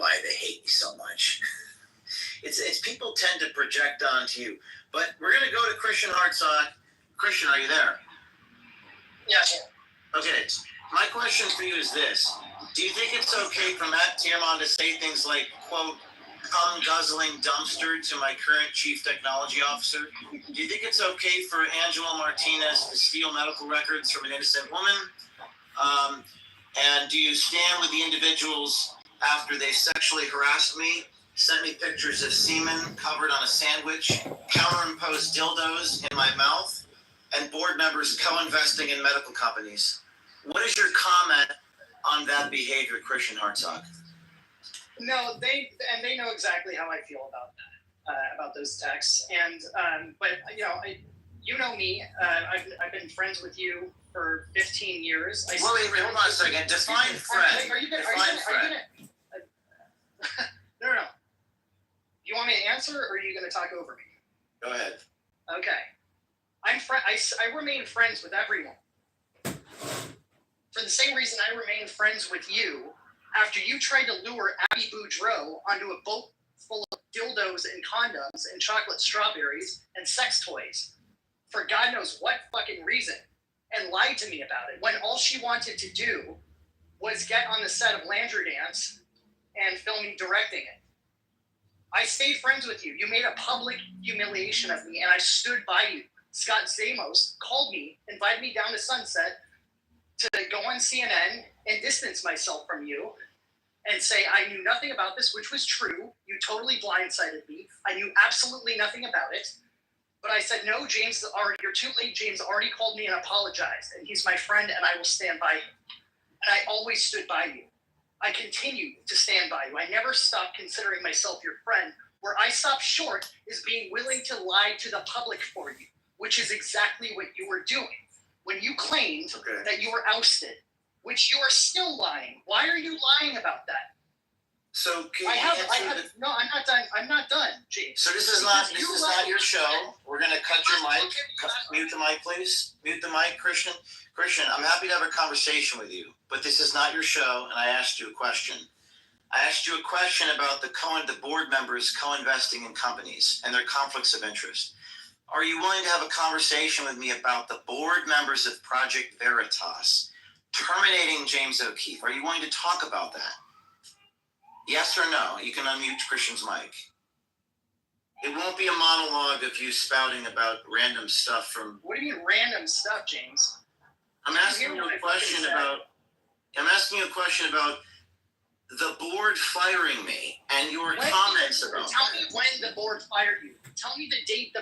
why they hate me so much. It's people tend to project onto you. But we're going to go to Christian Hartzog. Christian, are you there? Yeah. Okay. My question for you is this. Do you think it's okay for Matt Tierman to say things like, quote, "cum guzzling dumpster" to my current chief technology officer? Do you think it's okay for Angela Martinez to steal medical records from an innocent woman? And do you stand with the individuals after they sexually harassed me, sent me pictures of semen covered on a sandwich, counter-imposed dildos in my mouth, and board members co-investing in medical companies? What is your comment on that behavior, Christian Hartzog? No, they know exactly how I feel about that, about those texts. And but you know me. I've been friends with you for 15 years. Wait, hold on a second. Define friend. Are you gonna? No. You want me to answer, or are you going to talk over me? Go ahead. Okay. I remain friends with everyone. For the same reason I remain friends with you after you tried to lure Abby Boudreaux onto a boat full of dildos and condoms and chocolate strawberries and sex toys for God knows what fucking reason, and lied to me about it when all she wanted to do was get on the set of Landry Dance and film me directing it. I stayed friends with you. You made a public humiliation of me, and I stood by you. Scott Zamos called me, invited me down to Sunset to go on CNN and distance myself from you and say I knew nothing about this, which was true. You totally blindsided me. I knew absolutely nothing about it. But I said, no, James, you're too late. James already called me and apologized, and he's my friend, and I will stand by him. And I always stood by you. I continue to stand by you. I never stopped considering myself your friend. Where I stopped short is being willing to lie to the public for you, which is exactly what you were doing when you claimed that you were ousted, which you are still lying. Why are you lying about that? So No, I'm not done. I'm not done, James. So this is not your show. We're gonna cut your mic. Mute the mic, please. Mute the mic, Christian. Christian, I'm happy to have a conversation with you, but this is not your show, and I asked you a question. I asked you a question about the board members co-investing in companies and their conflicts of interest. Are you willing to have a conversation with me about the board members of Project Veritas terminating James O'Keefe? Are you willing to talk about that? Yes or no? You can unmute Christian's mic. It won't be a monologue of you spouting about random stuff from... What do you mean random stuff, James? I'm asking you a question about the board firing me and your comments about Tell me when the board fired you. Tell me the date the board